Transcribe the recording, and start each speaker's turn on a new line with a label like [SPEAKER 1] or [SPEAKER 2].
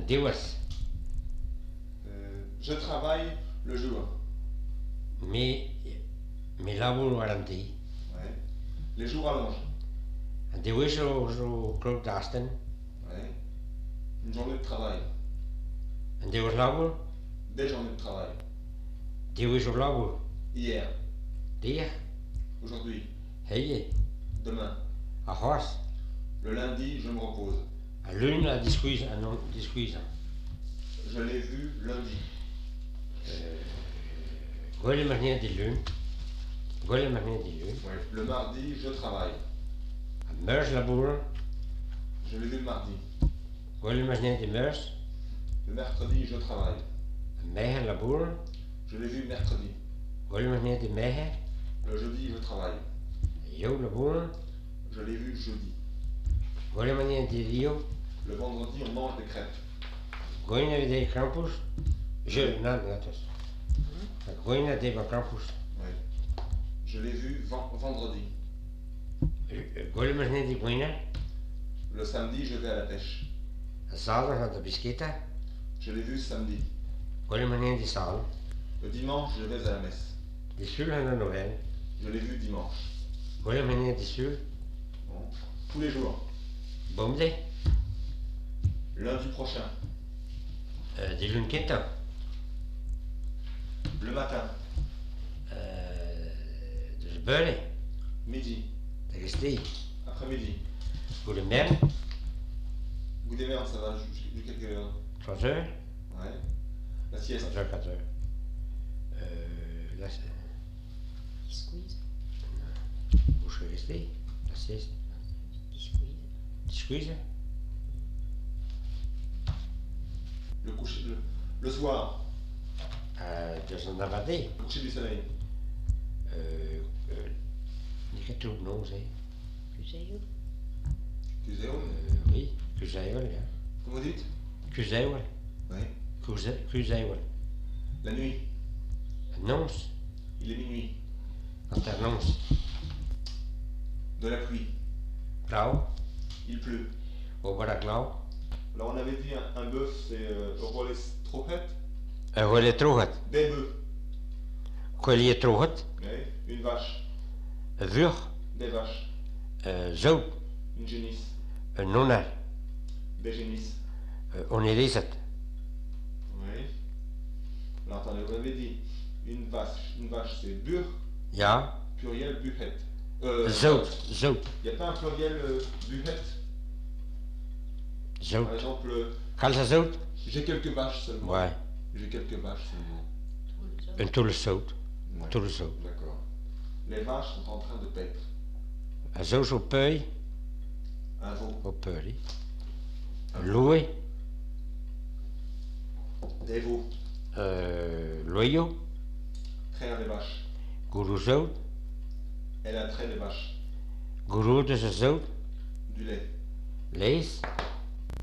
[SPEAKER 1] Diwas.
[SPEAKER 2] Je travaille le jour.
[SPEAKER 1] Mi labor warranty.
[SPEAKER 2] Ouais. Les jours allongent.
[SPEAKER 1] Diwas zo klopt dasten.
[SPEAKER 2] Ouais. Une journée de travail.
[SPEAKER 1] Diwas labor.
[SPEAKER 2] Des journées de travail.
[SPEAKER 1] Diwas op labor.
[SPEAKER 2] Hier.
[SPEAKER 1] Dia.
[SPEAKER 2] Aujourd'hui.
[SPEAKER 1] Hey.
[SPEAKER 2] Demain.
[SPEAKER 1] A horse.
[SPEAKER 2] Le lundi, je me repose.
[SPEAKER 1] A lune a discuis a non discuis.
[SPEAKER 2] Je l'ai vu lundi.
[SPEAKER 1] Golle manière de lune. Golle manière de lune.
[SPEAKER 2] Ouais. Le mardi, je travaille.
[SPEAKER 1] A meurs labor.
[SPEAKER 2] Je l'ai vu le mardi.
[SPEAKER 1] Golle manière de meurs.
[SPEAKER 2] Le mercredi, je travaille.
[SPEAKER 1] A meijer labor.
[SPEAKER 2] Je l'ai vu mercredi.
[SPEAKER 1] Golle manière de meijer.
[SPEAKER 2] Le jeudi, je travaille.
[SPEAKER 1] Jo labor.
[SPEAKER 2] Je l'ai vu jeudi.
[SPEAKER 1] Golle manière de rio.
[SPEAKER 2] Le vendredi, on mange des crêpes.
[SPEAKER 1] Goine de campus. Je natus. Goine de campus.
[SPEAKER 2] Ouais. Je l'ai vu vendredi.
[SPEAKER 1] Golle manière de goine.
[SPEAKER 2] Le samedi, je vais à la pêche.
[SPEAKER 1] Zaterdag had de biscuita.
[SPEAKER 2] Je l'ai vu samedi.
[SPEAKER 1] Golle manière de sal.
[SPEAKER 2] Le dimanche, je vais à la messe.
[SPEAKER 1] De sul had de noël.
[SPEAKER 2] Je l'ai vu dimanche.
[SPEAKER 1] Golle manière de sul.
[SPEAKER 2] Bon. Tous les jours.
[SPEAKER 1] Bomde.
[SPEAKER 2] Lundi prochain.
[SPEAKER 1] De lunketa.
[SPEAKER 2] Le matin.
[SPEAKER 1] Dus beulen.
[SPEAKER 2] Midi.
[SPEAKER 1] De gestee.
[SPEAKER 2] Après-midi.
[SPEAKER 1] Goedemiddag.
[SPEAKER 2] Goûter merde, ça va jusqu'à quelle heure?
[SPEAKER 1] 3 heures.
[SPEAKER 2] Ouais. La sieste.
[SPEAKER 1] 3 heures, 4 heures. Là, c'est.
[SPEAKER 3] Squeeze.
[SPEAKER 1] Où je suis resté? La sieste.
[SPEAKER 3] Squeeze.
[SPEAKER 1] Squeeze.
[SPEAKER 2] Le soir.
[SPEAKER 1] Dus een navadé.
[SPEAKER 2] Le coucher du soleil.
[SPEAKER 1] Niet getroep, non, zeg.
[SPEAKER 3] Cruzeiro.
[SPEAKER 2] Cuseo.
[SPEAKER 1] Oui, Cruzeiro, ja.
[SPEAKER 2] Comment vous dites?
[SPEAKER 1] Cruzeiro.
[SPEAKER 2] Ouais.
[SPEAKER 1] Cruzeiro.
[SPEAKER 2] La nuit.
[SPEAKER 1] Nons.
[SPEAKER 2] Il est minuit.
[SPEAKER 1] Alternons.
[SPEAKER 2] De la pluie.
[SPEAKER 1] Klauw.
[SPEAKER 2] Il pleut.
[SPEAKER 1] Obera klauw.
[SPEAKER 2] Alors on avait dit un bœuf, c'est Roles Tropet.
[SPEAKER 1] Goeie troget.
[SPEAKER 2] Des bœufs.
[SPEAKER 1] Goeie troget.
[SPEAKER 2] Ouais. Une vache.
[SPEAKER 1] Vug.
[SPEAKER 2] Des vaches.
[SPEAKER 1] Zout.
[SPEAKER 2] Une génisse.
[SPEAKER 1] Nonner.
[SPEAKER 2] Des génisses.
[SPEAKER 1] Onerizet.
[SPEAKER 2] Oui. Alors attendez, vous avez dit une vache c'est bur,
[SPEAKER 1] Ja.
[SPEAKER 2] pluriel buhet.
[SPEAKER 1] Zout. Zout.
[SPEAKER 2] Il n'y a pas un pluriel buhet?
[SPEAKER 1] Zout.
[SPEAKER 2] Par exemple,
[SPEAKER 1] Kalse zout?
[SPEAKER 2] j'ai quelques vaches seulement.
[SPEAKER 1] Ouais.
[SPEAKER 2] J'ai quelques vaches seulement.
[SPEAKER 1] Een toele zout.
[SPEAKER 2] Ouais.
[SPEAKER 1] Toele zout.
[SPEAKER 2] D'accord. Les vaches sont en train de paître.
[SPEAKER 1] Een zout op pui.
[SPEAKER 2] Un veau.
[SPEAKER 1] Op pui. Loué.
[SPEAKER 2] Des veaux.
[SPEAKER 1] Loyo.
[SPEAKER 2] Traire des vaches.
[SPEAKER 1] Guru zout.
[SPEAKER 2] Elle a trait des vaches.
[SPEAKER 1] Guru dus een zout.
[SPEAKER 2] Du lait.
[SPEAKER 1] Lees.